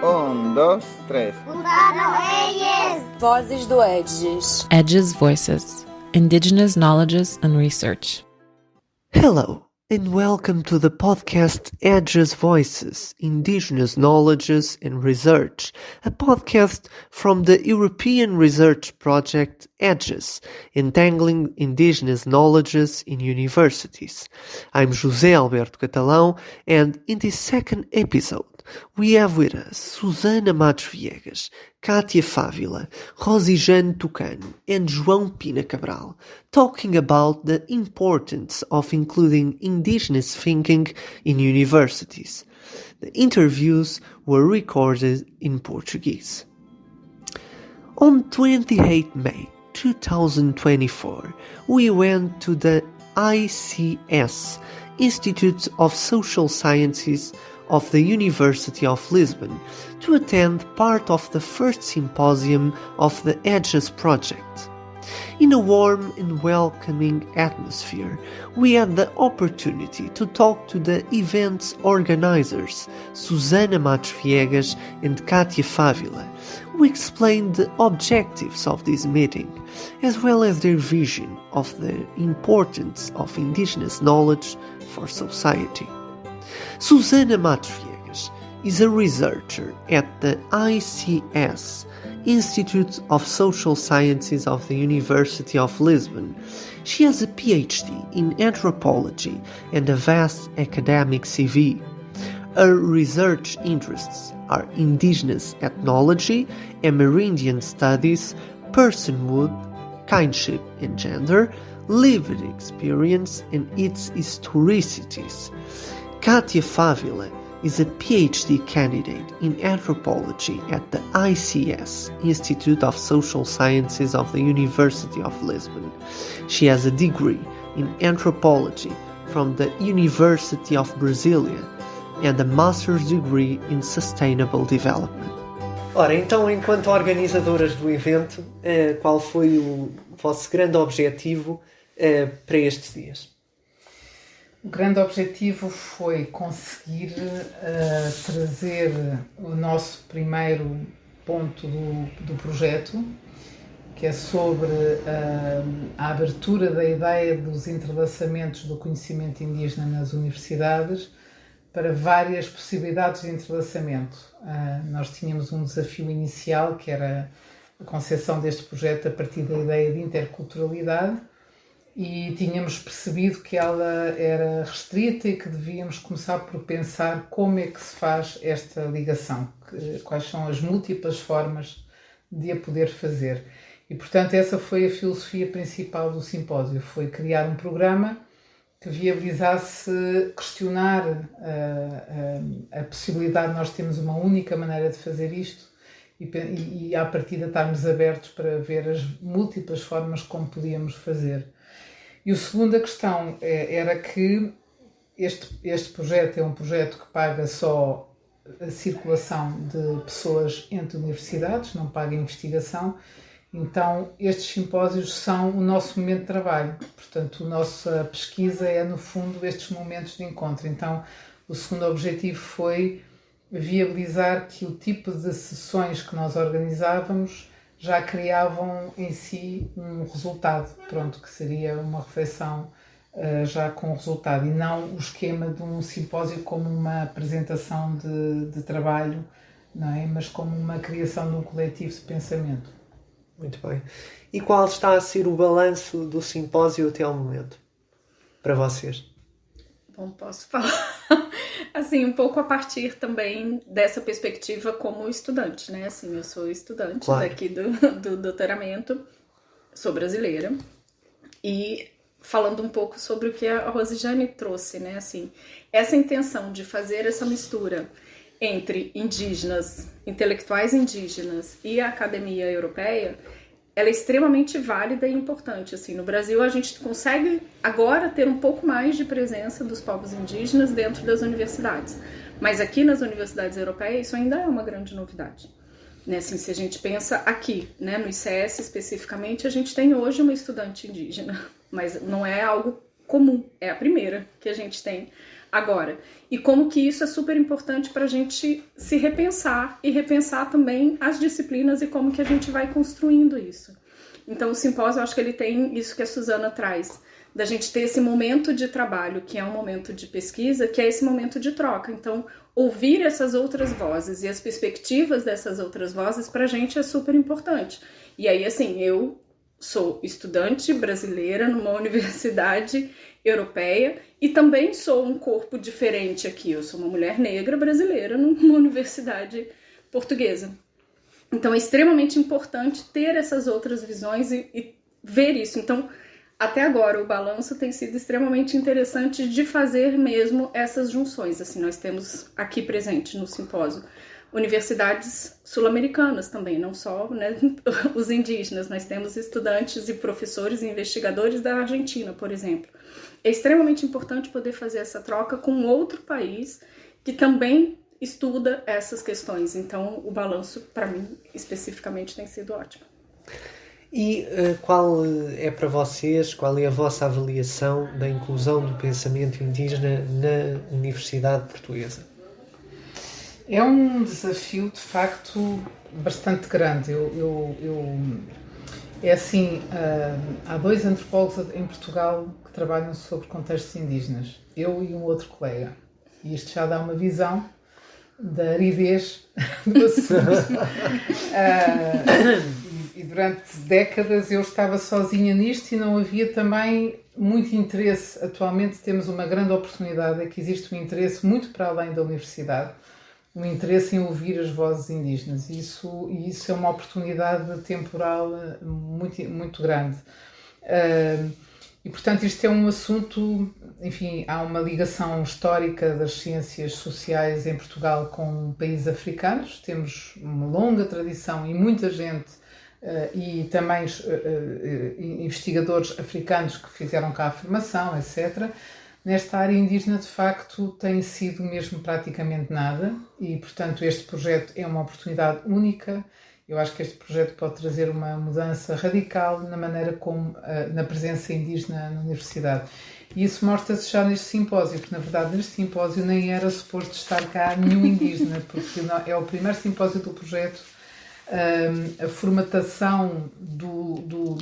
2, 3. Vozes do Edges. Edges Voices, Indigenous Knowledges and Research. Hello, and welcome to the podcast Edges Voices, Indigenous Knowledges and Research, a podcast from the European research project EDGES, Entangling Indigenous Knowledges in Universities. I'm José Alberto Catalão, and in this second episode, we have with us Susana Matos Viegas, Kátia Fávila, Rosijane Tucano, and João Pina Cabral, talking about the importance of including indigenous thinking in universities. The interviews were recorded in Portuguese. On 28 May 2024, we went to the ICS, Institute of Social Sciences of the University of Lisbon, to attend part of the first symposium of the EDGES project. In a warm and welcoming atmosphere, we had the opportunity to talk to the event's organizers, Susana Matos Viegas and Kátia Fávila, who explained the objectives of this meeting, as well as their vision of the importance of indigenous knowledge for society. Susana Matos Viegas is a researcher at the ICS, Institute of Social Sciences of the University of Lisbon. She has a PhD in anthropology and a vast academic CV. Her research interests are indigenous ethnology, Amerindian studies, personhood, kinship and gender, lived experience and its historicities. Kátia Fávila is a PhD candidate in anthropology at the ICS, Institute of Social Sciences of the University of Lisbon. She has a degree in anthropology from the University of Brasilia and a master's degree in sustainable development. Ora, então, enquanto organizadoras do evento, qual foi o vosso grande objetivo para estes dias? O grande objetivo foi conseguir trazer o nosso primeiro ponto do projeto, que é sobre a abertura da ideia dos entrelaçamentos do conhecimento indígena nas universidades para várias possibilidades de entrelaçamento. Nós tínhamos um desafio inicial, que era a concepção deste projeto a partir da ideia de interculturalidade, e tínhamos percebido que ela era restrita e que devíamos começar por pensar como é que se faz esta ligação, quais são as múltiplas formas de a poder fazer. E, portanto, essa foi a filosofia principal do simpósio, foi criar um programa que viabilizasse questionar a possibilidade de nós termos uma única maneira de fazer isto e à partida estarmos abertos para ver as múltiplas formas como podíamos fazer. E a segunda questão era que este projeto é um projeto que paga só a circulação de pessoas entre universidades, não paga investigação. Então, estes simpósios são o nosso momento de trabalho. Portanto, a nossa pesquisa é, no fundo, estes momentos de encontro. Então, o segundo objetivo foi viabilizar que o tipo de sessões que nós organizávamos já criavam em si um resultado, que seria uma reflexão já com resultado, e não o esquema de um simpósio como uma apresentação de trabalho, não é? Mas como uma criação de um coletivo de pensamento. Muito bem. E qual está a ser o balanço do simpósio até ao momento, para vocês? Bom, posso falar assim, um pouco a partir também dessa perspectiva como estudante, né? Assim, eu sou estudante daqui do doutoramento, sou brasileira, e falando um pouco sobre o que a Rosijane trouxe, né? Assim, essa intenção de fazer essa mistura entre indígenas, intelectuais indígenas e a academia europeia, ela é extremamente válida e importante. Assim, no Brasil, a gente consegue agora ter um pouco mais de presença dos povos indígenas dentro das universidades. Mas aqui nas universidades europeias, isso ainda é uma grande novidade. Né? Assim, se a gente pensa aqui, né, no ICS especificamente, a gente tem hoje uma estudante indígena, mas não é algo comum, é a primeira que a gente tem agora. E como que isso é super importante para a gente se repensar e repensar também as disciplinas e como que a gente vai construindo isso. Então o simpósio, eu acho que ele tem isso que a Suzana traz, da gente ter esse momento de trabalho, que é um momento de pesquisa, que é esse momento de troca. Então, ouvir essas outras vozes e as perspectivas dessas outras vozes para a gente é super importante. E aí, assim, eu sou estudante brasileira numa universidade europeia e também sou um corpo diferente aqui. Eu sou uma mulher negra brasileira numa universidade portuguesa. Então, é extremamente importante ter essas outras visões e ver isso. Então, até agora, o balanço tem sido extremamente interessante de fazer mesmo essas junções. Assim, nós temos aqui presente no simpósio universidades sul-americanas também, não só, né, os indígenas. Nós temos estudantes e professores e investigadores da Argentina, por exemplo. É extremamente importante poder fazer essa troca com outro país que também estuda essas questões. Então, o balanço, para mim, especificamente, tem sido ótimo. E qual é para vocês, qual é a vossa avaliação da inclusão do pensamento indígena na Universidade Portuguesa? É um desafio, de facto, bastante grande. É assim, há 2 antropólogos em Portugal que trabalham sobre contextos indígenas, eu e um outro colega. E isto já dá uma visão da aridez do assunto. E durante décadas eu estava sozinha nisto e não havia também muito interesse. Atualmente temos uma grande oportunidade, é que existe um interesse muito para além da universidade, um interesse em ouvir as vozes indígenas. E isso é uma oportunidade temporal muito, muito grande. E, portanto, isto é um assunto, enfim, há uma ligação histórica das ciências sociais em Portugal com países africanos. Temos uma longa tradição e muita gente e também investigadores africanos que fizeram cá a formação, etc. Nesta área indígena, de facto, tem sido mesmo praticamente nada e, portanto, este projeto é uma oportunidade única. Eu acho que este projeto pode trazer uma mudança radical na maneira como, na presença indígena na universidade. E isso mostra-se já neste simpósio, porque, na verdade, neste simpósio nem era suposto estar cá nenhum indígena, porque é o primeiro simpósio do projeto. A formatação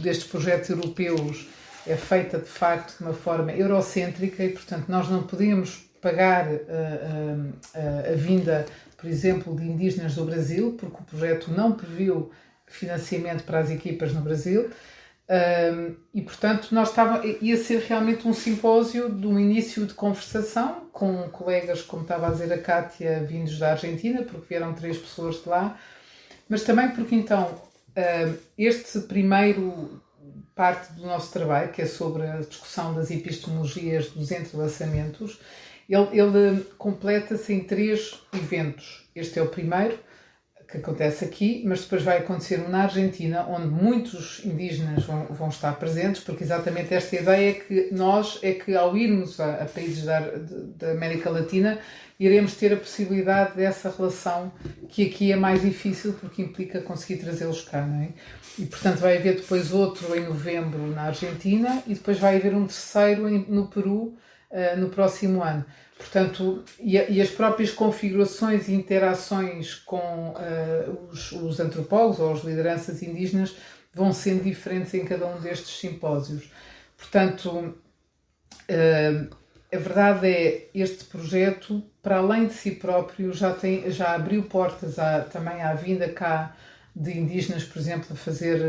destes projetos europeus é feita, de facto, de uma forma eurocêntrica e, portanto, nós não podemos pagar a vinda, por exemplo, de indígenas do Brasil, porque o projeto não previu financiamento para as equipas no Brasil. E, portanto, ia ser realmente um simpósio de um início de conversação com colegas, como estava a dizer a Kátia, vindos da Argentina, porque vieram 3 pessoas de lá, mas também porque, então, este primeiro parte do nosso trabalho, que é sobre a discussão das epistemologias dos entrelaçamentos, ele completa-se em 3 eventos. Este é o primeiro, que acontece aqui, mas depois vai acontecer um na Argentina, onde muitos indígenas vão estar presentes, porque exatamente esta ideia é que ao irmos a países da América Latina, iremos ter a possibilidade dessa relação, que aqui é mais difícil, porque implica conseguir trazê-los cá, não é? E, portanto, vai haver depois outro em novembro na Argentina, e depois vai haver um terceiro no Peru no próximo ano. Portanto, e as próprias configurações e interações com os antropólogos ou as lideranças indígenas vão sendo diferentes em cada um destes simpósios. Portanto, a verdade é, este projeto, para além de si próprio, já abriu portas também à vinda cá de indígenas, por exemplo, a fazer...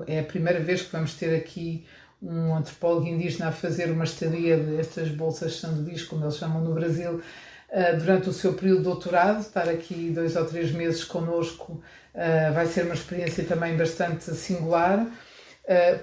é a primeira vez que vamos ter aqui um antropólogo indígena a fazer uma estadia destas bolsas sanduíche, como eles chamam no Brasil, durante o seu período de doutorado. Estar aqui 2 ou 3 meses connosco vai ser uma experiência também bastante singular,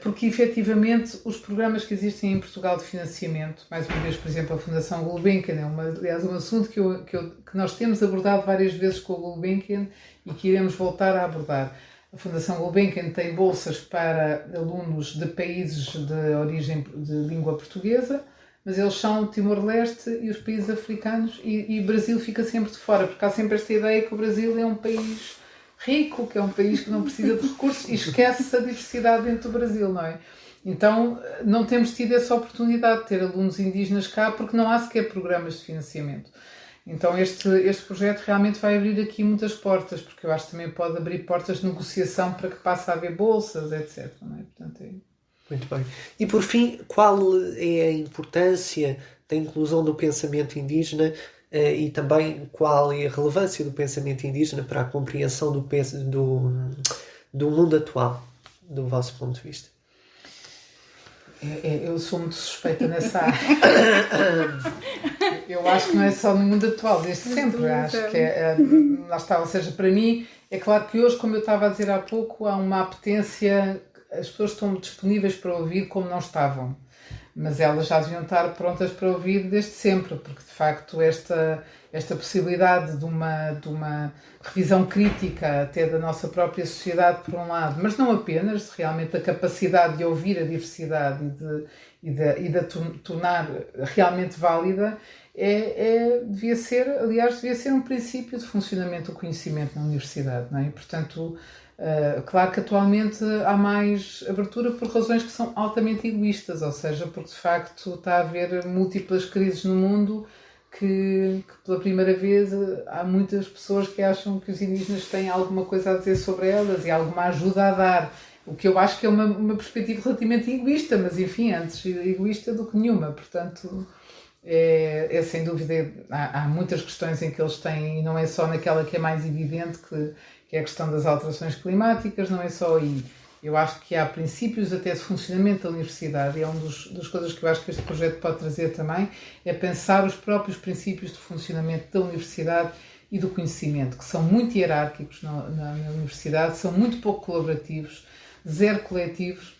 porque efetivamente os programas que existem em Portugal de financiamento, mais uma vez, por exemplo, a Fundação Gulbenkian, aliás, um assunto que nós temos abordado várias vezes com a Gulbenkian e que iremos voltar a abordar. A Fundação Gulbenkian tem bolsas para alunos de países de origem de língua portuguesa, mas eles são Timor-Leste e os países africanos, e o Brasil fica sempre de fora, porque há sempre esta ideia que o Brasil é um país rico, que é um país que não precisa de recursos, e esquece a diversidade dentro do Brasil, não é? Então, não temos tido essa oportunidade de ter alunos indígenas cá, porque não há sequer programas de financiamento. Então, este projeto realmente vai abrir aqui muitas portas, porque eu acho que também pode abrir portas de negociação para que passe a haver bolsas, etc. Não é? Portanto, Muito bem. E, por fim, qual é a importância da inclusão do pensamento indígena e também qual é a relevância do pensamento indígena para a compreensão do mundo atual, do vosso ponto de vista? Eu sou muito suspeita nessa área. Eu acho que não é só no mundo atual, desde sempre. Acho que lá está, ou seja, para mim, é claro que hoje, como eu estava a dizer há pouco, há uma apetência, as pessoas estão disponíveis para ouvir como não estavam. Mas elas já deviam estar prontas para ouvir desde sempre, porque de facto esta possibilidade de uma revisão crítica até da nossa própria sociedade, por um lado, mas não apenas, realmente a capacidade de ouvir a diversidade e de a tornar realmente válida, devia ser um princípio de funcionamento do conhecimento na universidade, não é? E, portanto, claro que atualmente há mais abertura por razões que são altamente egoístas, ou seja, porque de facto está a haver múltiplas crises no mundo que pela primeira vez há muitas pessoas que acham que os indígenas têm alguma coisa a dizer sobre elas e alguma ajuda a dar, o que eu acho que é uma perspectiva relativamente egoísta, mas enfim, antes egoísta do que nenhuma, portanto é sem dúvida, há muitas questões em que eles têm, e não é só naquela que é mais evidente, que é a questão das alterações climáticas, não é só aí. Eu acho que há princípios até de funcionamento da universidade, e é uma das coisas que eu acho que este projeto pode trazer também, é pensar os próprios princípios de funcionamento da universidade e do conhecimento, que são muito hierárquicos na universidade, são muito pouco colaborativos, zero coletivos,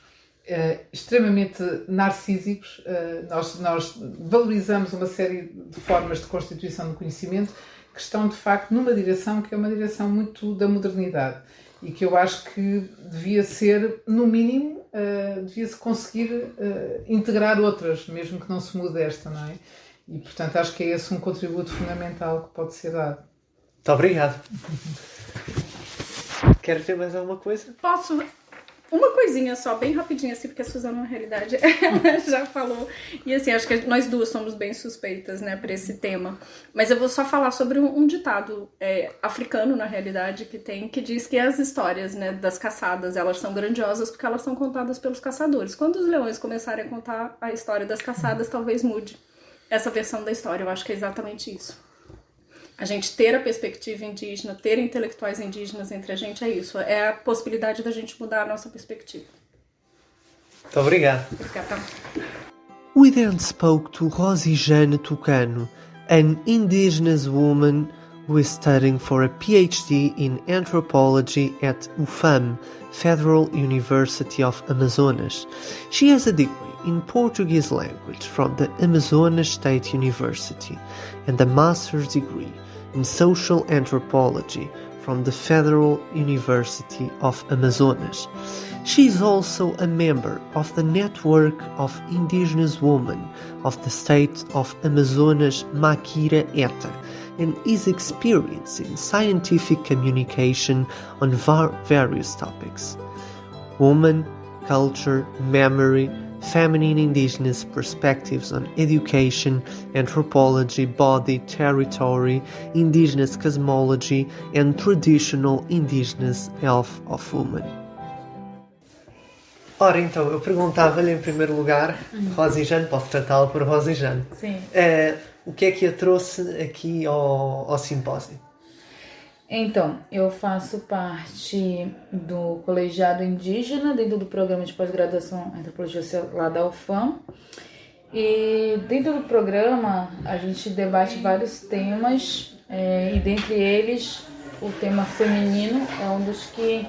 extremamente narcísicos. Nós valorizamos uma série de formas de constituição do conhecimento que estão, de facto, numa direção que é uma direção muito da modernidade e que eu acho que devia ser, no mínimo, devia-se conseguir integrar outras, mesmo que não se mude esta, não é? E, portanto, acho que é esse um contributo fundamental que pode ser dado. Muito obrigado. Quer dizer mais alguma coisa? Posso? Uma coisinha só, bem rapidinho, assim, porque a Suzana, na realidade, ela já falou. E assim, acho que nós duas somos bem suspeitas, né, para esse tema. Mas eu vou só falar sobre um ditado africano, na realidade, que diz que as histórias, né, das caçadas, elas são grandiosas porque elas são contadas pelos caçadores. Quando os leões começarem a contar a história das caçadas, talvez mude essa versão da história. Eu acho que é exatamente isso. A gente ter a perspectiva indígena, ter intelectuais indígenas entre a gente, é isso. É a possibilidade da gente mudar a nossa perspectiva. Muito obrigado. Obrigada. We then spoke to Rosijane Tucano, an indigenous woman who is studying for a PhD in anthropology at UFAM, Federal University of Amazonas. She has a degree in Portuguese language from the Amazonas State University and a master's degree in social anthropology from the Federal University of Amazonas. She is also a member of the Network of Indigenous Women of the state of Amazonas Makira Eta and is experienced in scientific communication on various topics: woman, culture, memory, feminine indigenous perspectives on education, anthropology, body, territory, indigenous cosmology, and traditional indigenous health of women. Ora, então, eu perguntava-lhe em primeiro lugar, Rosijane, posso tratá-la por Rosijane? Sim. O que é que a trouxe aqui ao simpósio? Então, eu faço parte do colegiado indígena dentro do programa de pós-graduação em antropologia lá da UFAM. E dentro do programa a gente debate vários temas e dentre eles o tema feminino é um dos que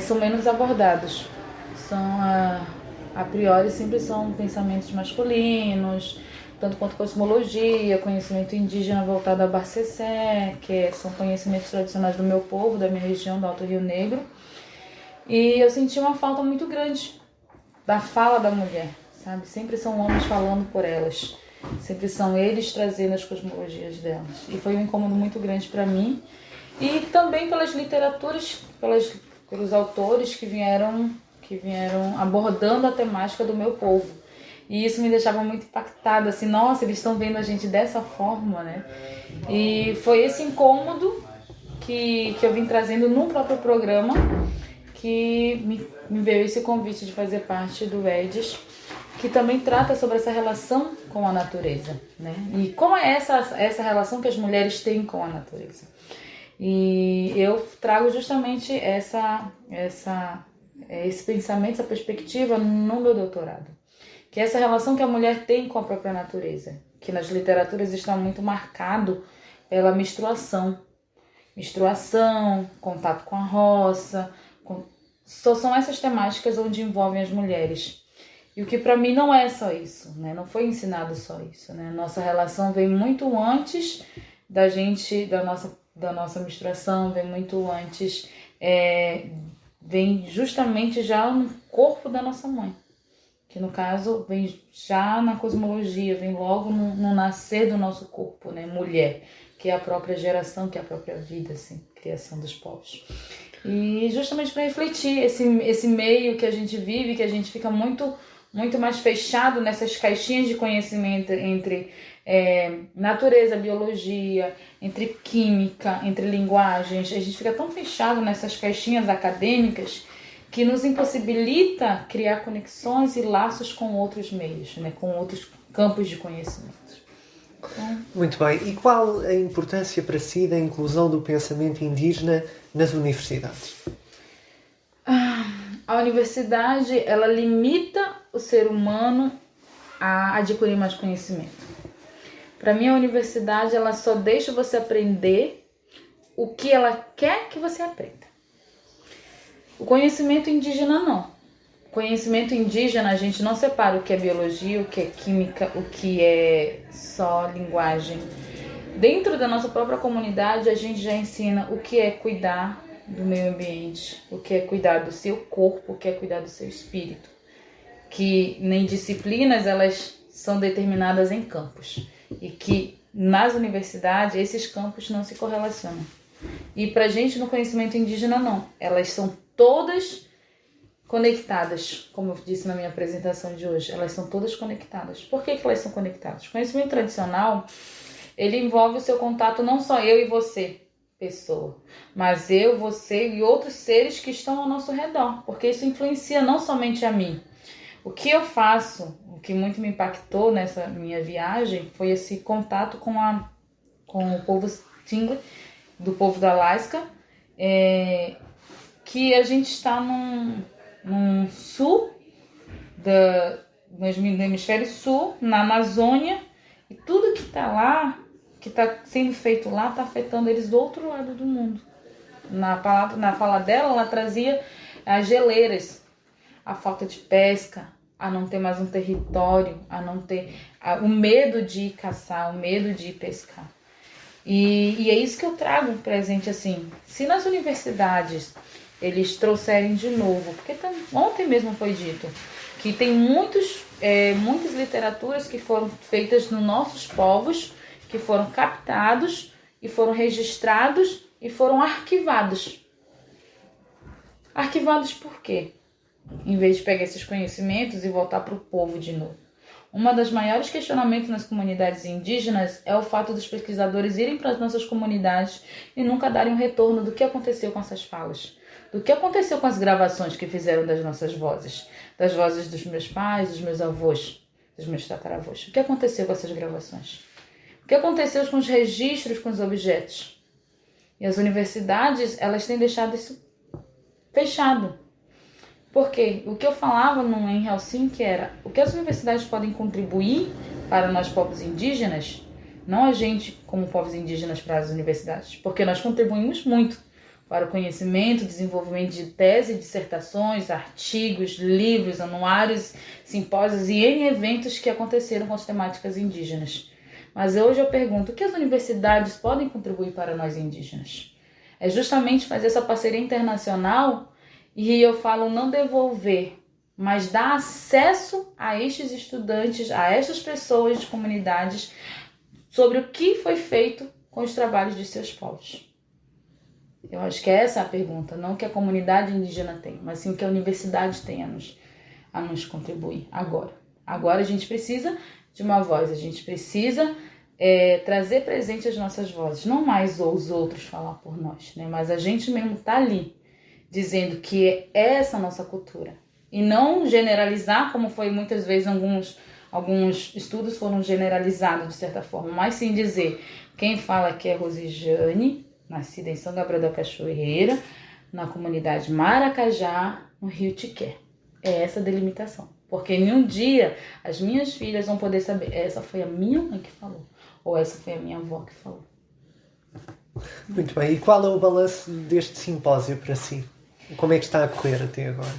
são menos abordados. A priori sempre são pensamentos masculinos, tanto quanto cosmologia, conhecimento indígena voltado a Barcessé, que são conhecimentos tradicionais do meu povo, da minha região, do Alto Rio Negro. E eu senti uma falta muito grande da fala da mulher, sabe? Sempre são homens falando por elas, sempre são eles trazendo as cosmologias delas. E foi um incômodo muito grande para mim. E também pelas literaturas, pelos autores que que vieram abordando a temática do meu povo. E isso me deixava muito impactada, assim, nossa, eles estão vendo a gente dessa forma, né? E foi esse incômodo que eu vim trazendo no próprio programa que me veio esse convite de fazer parte do EDES, que também trata sobre essa relação com a natureza, né? E como é essa relação que as mulheres têm com a natureza. E eu trago justamente esse pensamento, essa perspectiva no meu doutorado. Que é essa relação que a mulher tem com a própria natureza, que nas literaturas está muito marcado pela menstruação. Menstruação, contato com a roça, são essas temáticas onde envolvem as mulheres. E o que para mim não é só isso, né? Não foi ensinado só isso, né? Nossa relação vem muito antes da nossa menstruação, vem muito antes, vem justamente já no corpo da nossa mãe, que no caso vem já na cosmologia, vem logo no nascer do nosso corpo, né? Mulher, que é a própria geração, que é a própria vida, assim, criação dos povos. E justamente para refletir esse meio que a gente vive, que a gente fica muito mais fechado nessas caixinhas de conhecimento entre natureza, biologia, entre química, entre linguagens. A gente fica tão fechado nessas caixinhas acadêmicas que nos impossibilita criar conexões e laços com outros meios, né? Com outros campos de conhecimento. Muito bem. E qual a importância para si da inclusão do pensamento indígena nas universidades? A universidade, ela limita o ser humano a adquirir mais conhecimento. Para mim, a universidade, ela só deixa você aprender o que ela quer que você aprenda. O conhecimento indígena, não. O conhecimento indígena, a gente não separa o que é biologia, o que é química, o que é só linguagem. Dentro da nossa própria comunidade, a gente já ensina o que é cuidar do meio ambiente, o que é cuidar do seu corpo, o que é cuidar do seu espírito. Que nem disciplinas, elas são determinadas em campos. E que nas universidades, esses campos não se correlacionam. E pra gente, no conhecimento indígena, não. Elas são todas conectadas, como eu disse na minha apresentação de hoje. Elas são todas conectadas. Por que elas são conectadas? O conhecimento tradicional, ele envolve o seu contato não só eu e você, pessoa, mas eu, você e outros seres que estão ao nosso redor, porque isso influencia não somente a mim. O que eu faço, o que muito me impactou nessa minha viagem, foi esse contato com o povo Tingle, do povo da Alaska, que a gente está no sul, no hemisfério sul, na Amazônia, e tudo que está lá, que está sendo feito lá, está afetando eles do outro lado do mundo. Na fala dela, ela trazia as geleiras, a falta de pesca, a não ter mais um território, a não ter o medo de ir caçar, o medo de ir pescar. E é isso que eu trago presente, assim. Se nas universidades eles trouxerem de novo, porque ontem mesmo foi dito que tem muitas literaturas que foram feitas nos nossos povos, que foram captados e foram registrados e foram arquivados. Arquivados por quê? Em vez de pegar esses conhecimentos e voltar para o povo de novo. Uma das maiores questionamentos nas comunidades indígenas é o fato dos pesquisadores irem para as nossas comunidades e nunca darem um retorno do que aconteceu com essas falas. Do que aconteceu com as gravações que fizeram das nossas vozes. Das vozes dos meus pais, dos meus avós, dos meus tataravós. O que aconteceu com essas gravações? O que aconteceu com os registros, com os objetos? E as universidades, elas têm deixado isso fechado. Porque o que eu falava em Helsinki era o que as universidades podem contribuir para nós povos indígenas, não a gente como povos indígenas para as universidades, porque nós contribuímos muito para o conhecimento, desenvolvimento de teses, dissertações, artigos, livros, anuários, simpósios e N eventos que aconteceram com as temáticas indígenas. Mas hoje eu pergunto, o que as universidades podem contribuir para nós indígenas? É justamente fazer essa parceria internacional. E eu falo não devolver, mas dar acesso a estes estudantes, a estas pessoas de comunidades, sobre o que foi feito com os trabalhos de seus povos. Eu acho que essa é a pergunta, não o que a comunidade indígena tem, mas sim o que a universidade tem a nos contribuir agora. Agora a gente precisa de uma voz, a gente precisa trazer presente as nossas vozes, não mais os outros falar por nós, né? Mas a gente mesmo tá ali, dizendo que é essa a nossa cultura. E não generalizar, como foi muitas vezes alguns estudos foram generalizados de certa forma, mas sim dizer quem fala que é Rosijane, nascida em São Gabriel da Cachoeira, na comunidade Maracajá, no Rio Tiqué. É essa a delimitação. Porque em um dia as minhas filhas vão poder saber, essa foi a minha mãe que falou, ou essa foi a minha avó que falou. Muito bem. E qual é o balanço deste simpósio para si? Como é que está a correr até agora?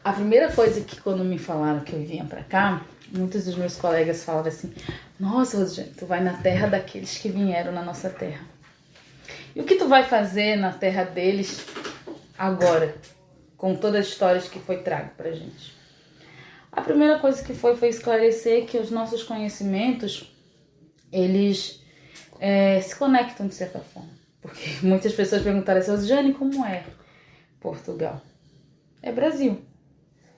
A primeira coisa que quando me falaram que eu vinha para cá, muitos dos meus colegas falavam assim, nossa, Rosijane, tu vai na terra daqueles que vieram na nossa terra. E o que tu vai fazer na terra deles agora, com todas as histórias que foi trago pra gente? A primeira coisa que foi esclarecer que os nossos conhecimentos, eles se conectam de certa forma. Porque muitas pessoas perguntaram assim, Rosijane, como é Portugal? É Brasil.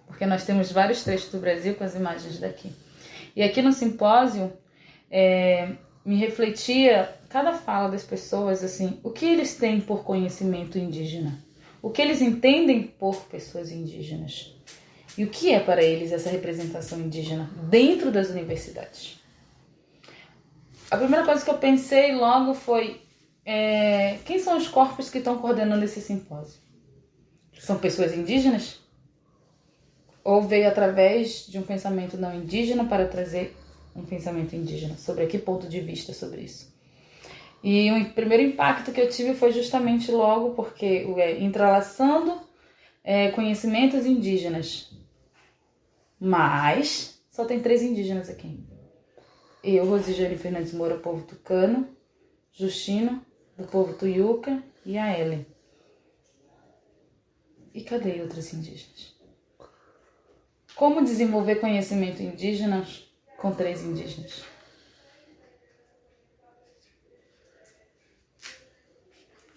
Porque nós temos vários trechos do Brasil com as imagens daqui. E aqui no simpósio, me refletia cada fala das pessoas, assim, o que eles têm por conhecimento indígena? O que eles entendem por pessoas indígenas? E o que é para eles essa representação indígena dentro das universidades? A primeira coisa que eu pensei logo foi, quem são os corpos que estão coordenando esse simpósio? São pessoas indígenas? Ou veio através de um pensamento não indígena para trazer um pensamento indígena? Sobre que ponto de vista sobre isso? E o primeiro impacto que eu tive foi justamente logo porque entrelaçando conhecimentos indígenas. Mas só tem 3 indígenas aqui. Eu, Rosijane Fernandes Moura, povo tucano, Justino, do povo tuiuca, e a Ellen. E cadê outros indígenas? Como desenvolver conhecimento indígena com 3 indígenas?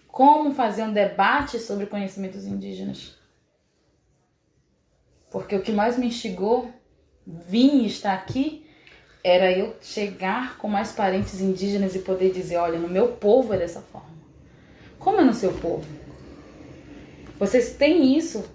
Como fazer um debate sobre conhecimentos indígenas? Porque o que mais me instigou vir e estar aqui era eu chegar com mais parentes indígenas e poder dizer, olha, no meu povo é dessa forma. Como é no seu povo? Vocês têm isso,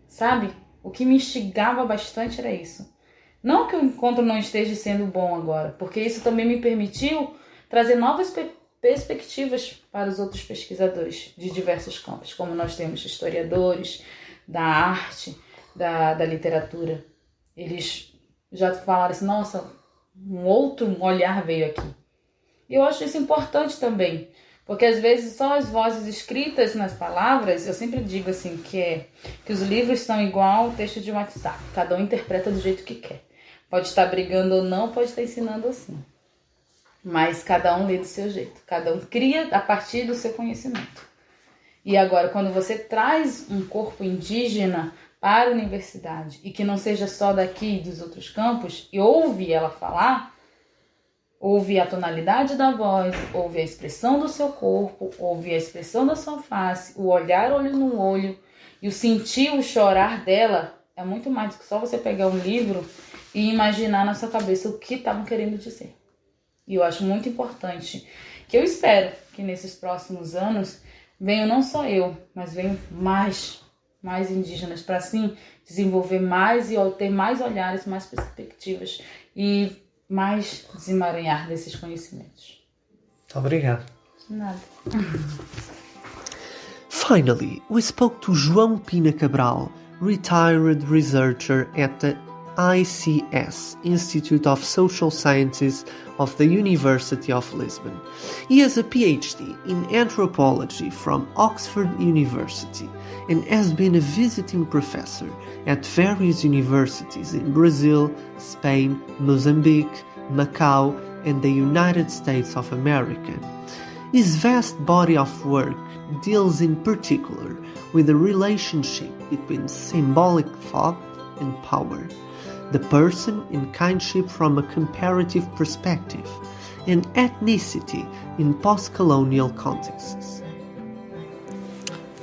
sabe? O que me instigava bastante era isso. Não que o encontro não esteja sendo bom agora, porque isso também me permitiu trazer novas perspectivas para os outros pesquisadores de diversos campos, como nós temos historiadores da arte, da literatura. Eles já falaram assim, nossa, um outro olhar veio aqui. E eu acho isso importante também, porque às vezes só as vozes escritas nas palavras, eu sempre digo assim, que os livros são igual ao texto de WhatsApp, cada um interpreta do jeito que quer. Pode estar brigando ou não, pode estar ensinando assim. Mas cada um lê do seu jeito, cada um cria a partir do seu conhecimento. E agora, quando você traz um corpo indígena para a universidade, e que não seja só daqui dos outros campos, e ouve ela falar, ouve a tonalidade da voz, ouve a expressão do seu corpo, ouve a expressão da sua face, o olhar olho no olho, e o sentir, o chorar dela, é muito mais do que só você pegar um livro e imaginar na sua cabeça o que estavam querendo dizer. E eu acho muito importante, que eu espero que nesses próximos anos venham não só eu, mas venham mais indígenas para assim desenvolver mais e ter mais olhares, mais perspectivas e mais desemaranhar desses conhecimentos. Obrigado. De nada. Finally, we spoke to João Pina Cabral, retired researcher at the ICS, Institute of Social Sciences of the University of Lisbon. He has a PhD in anthropology from Oxford University and has been a visiting professor at various universities in Brazil, Spain, Mozambique, Macau, and the United States of America. His vast body of work deals in particular with the relationship between symbolic thought and power, the person in kinship from a comparative perspective, and ethnicity in post-colonial contexts.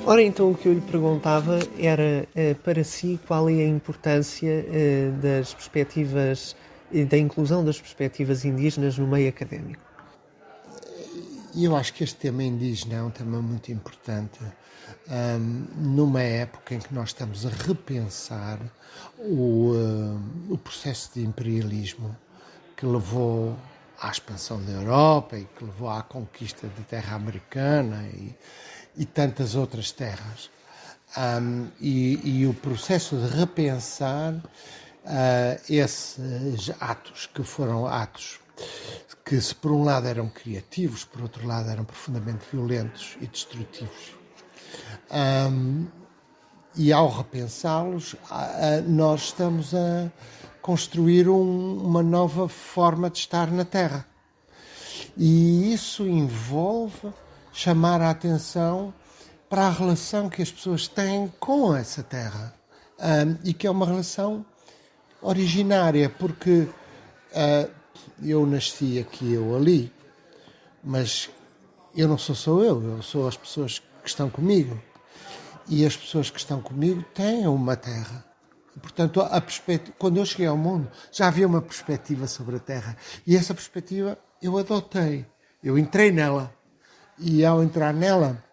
Ora, então o que eu lhe perguntava era, para si, qual é a importância das perspectivas, da inclusão das perspectivas indígenas no meio académico? E eu acho que este tema indígena é um tema muito importante, numa época em que nós estamos a repensar o processo de imperialismo que levou à expansão da Europa e que levou à conquista de terra americana e tantas outras terras. E o processo de repensar esses atos, que foram atos que, se por um lado eram criativos, por outro lado eram profundamente violentos e destrutivos. E ao repensá-los, nós estamos a construir uma nova forma de estar na Terra. E isso envolve chamar a atenção para a relação que as pessoas têm com essa Terra. E que é uma relação originária, porque eu nasci aqui, eu ali, mas eu não sou só eu sou as pessoas que estão comigo. E as pessoas que estão comigo têm uma terra. Portanto, quando eu cheguei ao mundo, já havia uma perspectiva sobre a Terra. E essa perspectiva eu adotei. Eu entrei nela. E ao entrar nela,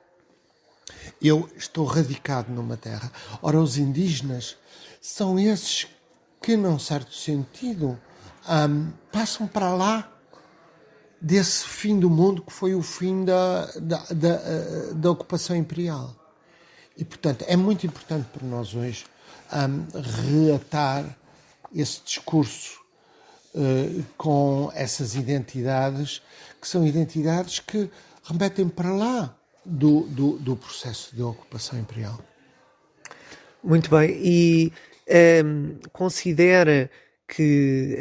eu estou radicado numa terra. Ora, os indígenas são esses que, num certo sentido, passam para lá desse fim do mundo que foi o fim da ocupação imperial. E, portanto, é muito importante para nós hoje reatar esse discurso com essas identidades, que são identidades que remetem para lá do processo de ocupação imperial. Muito bem. E considera que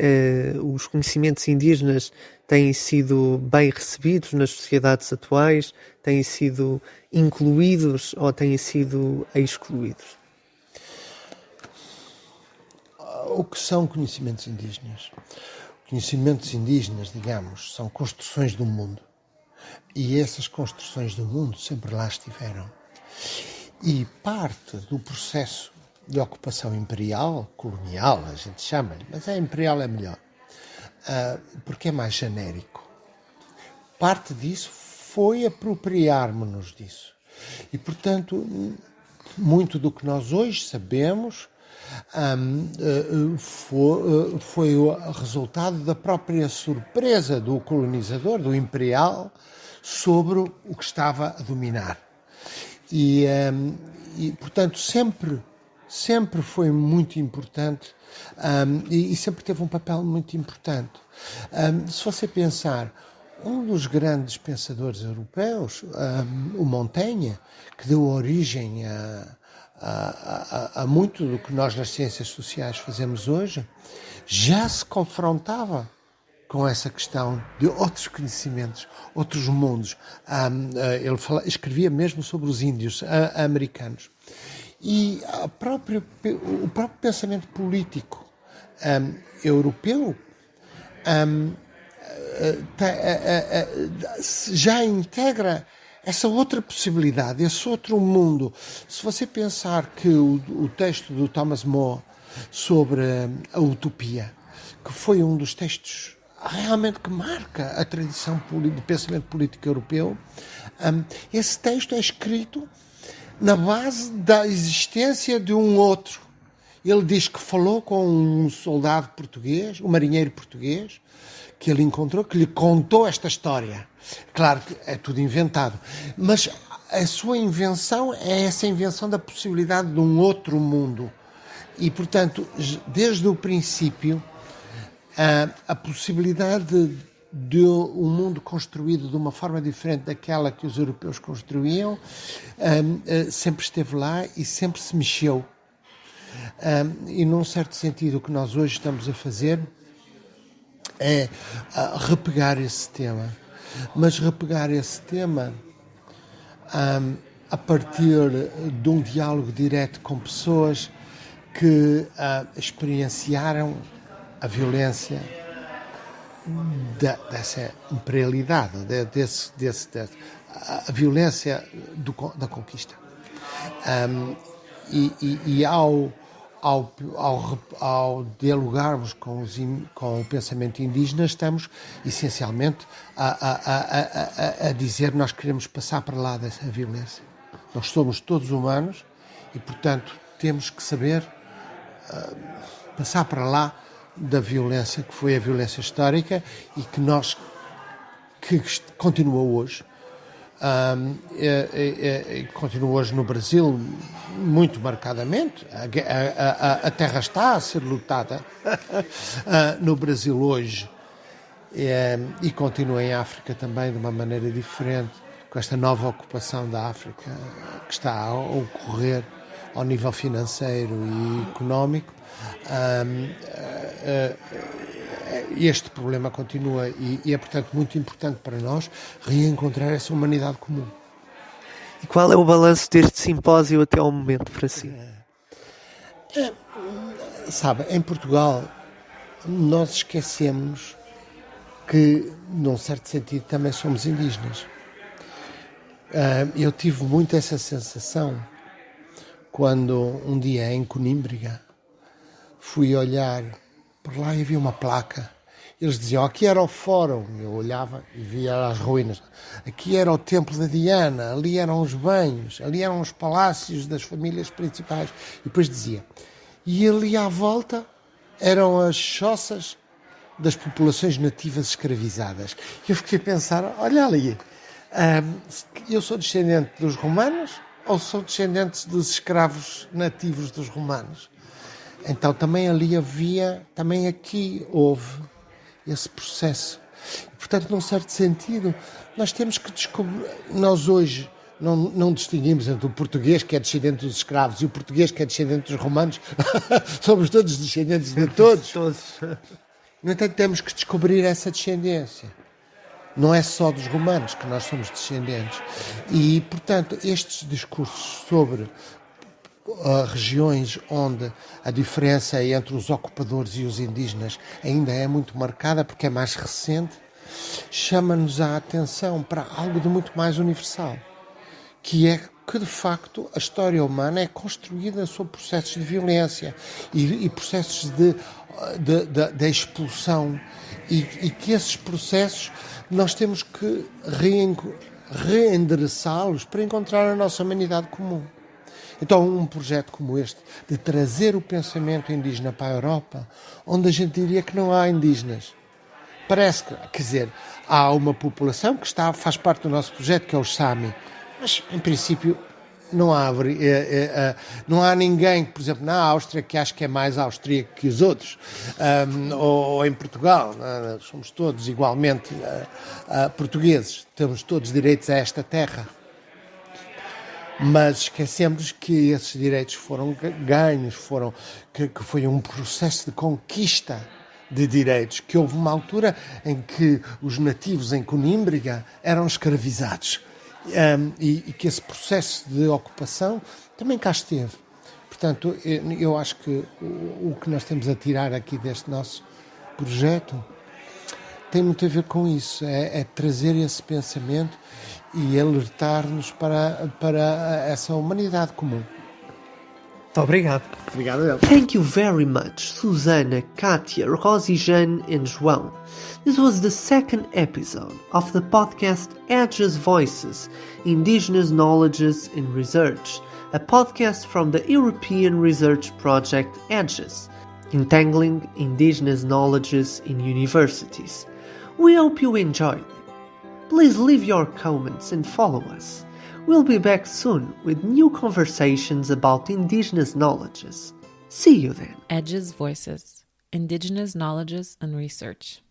os conhecimentos indígenas têm sido bem recebidos nas sociedades atuais, têm sido incluídos ou têm sido excluídos? O que são conhecimentos indígenas? Conhecimentos indígenas, digamos, são construções do mundo. E essas construções do mundo sempre lá estiveram. E parte do processo de ocupação imperial, colonial, a gente chama-lhe, mas imperial é melhor, porque é mais genérico. Parte disso foi apropriarmos-nos disso. E, portanto, muito do que nós hoje sabemos foi o resultado da própria surpresa do colonizador, do imperial, sobre o que estava a dominar. E portanto, sempre foi muito importante e sempre teve um papel muito importante. Se você pensar, um dos grandes pensadores europeus, o Montaigne, que deu origem a muito do que nós nas ciências sociais fazemos hoje, já se confrontava com essa questão de outros conhecimentos, outros mundos. Ele escrevia mesmo sobre os índios americanos. E o próprio pensamento político europeu já integra essa outra possibilidade, esse outro mundo. Se você pensar que o texto do Thomas More sobre a utopia, que foi um dos textos realmente que marca a tradição de pensamento político europeu, esse texto é escrito na base da existência de um outro. Ele diz que falou com um soldado português, um marinheiro português, que ele encontrou, que lhe contou esta história. Claro que é tudo inventado, mas a sua invenção é essa invenção da possibilidade de um outro mundo. E, portanto, desde o princípio, a possibilidade de um mundo construído de uma forma diferente daquela que os europeus construíam sempre esteve lá e sempre se mexeu. E, num certo sentido, o que nós hoje estamos a fazer é repegar esse tema. Mas repegar esse tema a partir de um diálogo direto com pessoas que experienciaram a violência dessa imperialidade, a violência da conquista. E ao dialogarmos com o pensamento indígena, estamos essencialmente a dizer que nós queremos passar para lá dessa violência. Nós somos todos humanos e, portanto, temos que saber passar para lá da violência que foi a violência histórica e que continua hoje. Continua hoje no Brasil muito marcadamente. A terra está a ser lutada no Brasil hoje e continua em África também de uma maneira diferente, com esta nova ocupação da África que está a ocorrer ao nível financeiro e económico. Este problema continua e é, portanto, muito importante para nós reencontrar essa humanidade comum. E qual é o balanço deste simpósio até ao momento para si? Sabe, em Portugal nós esquecemos que, num certo sentido, também somos indígenas. Eu tive muito essa sensação quando um dia em Conímbriga fui olhar por lá e havia uma placa. Eles diziam, aqui era o fórum. Eu olhava e via as ruínas. Aqui era o templo da Diana, ali eram os banhos, ali eram os palácios das famílias principais. E depois dizia, e ali à volta eram as choças das populações nativas escravizadas. E eu fiquei a pensar, olha ali, eu sou descendente dos romanos ou sou descendente dos escravos nativos dos romanos? Então também ali havia, também aqui houve esse processo. Portanto, num certo sentido, nós temos que descobrir, nós hoje não distinguimos entre o português que é descendente dos escravos e o português que é descendente dos romanos. Somos todos descendentes de todos. No entanto, temos que descobrir essa descendência. Não é só dos romanos que nós somos descendentes. E, portanto, estes discursos sobre regiões onde a diferença entre os ocupadores e os indígenas ainda é muito marcada, porque é mais recente, chama-nos a atenção para algo de muito mais universal, que é que, de facto, a história humana é construída sobre processos de violência e processos de expulsão, e que esses processos nós temos que reendereçá-los para encontrar a nossa humanidade comum. Então, um projeto como este, de trazer o pensamento indígena para a Europa, onde a gente diria que não há indígenas. Parece que, quer dizer, há uma população que faz parte do nosso projeto, que é os Sami, mas, em princípio, não há ninguém, por exemplo, na Áustria, que acha que é mais austríaco que os outros, ou em Portugal, somos todos igualmente portugueses, temos todos direitos a esta terra. Mas esquecemos que esses direitos foram ganhos, que foi um processo de conquista de direitos, que houve uma altura em que os nativos em Conímbriga eram escravizados, e que esse processo de ocupação também cá esteve. Portanto, eu acho que o que nós temos a tirar aqui deste nosso projeto tem muito a ver com isso, é trazer esse pensamento e alertar-nos para essa humanidade comum. Muito obrigado. Obrigado, eu. Thank you very much, Susana, Kátia, Rosi, Jeanne and João. This was the second episode of the podcast Edges Voices, Indigenous Knowledges in Research, a podcast from the European research project EDGES, Entangling Indigenous Knowledges in Universities. We hope you enjoyed it. Please leave your comments and follow us. We'll be back soon with new conversations about Indigenous knowledges. See you then. Edges Voices, Indigenous Knowledges and Research.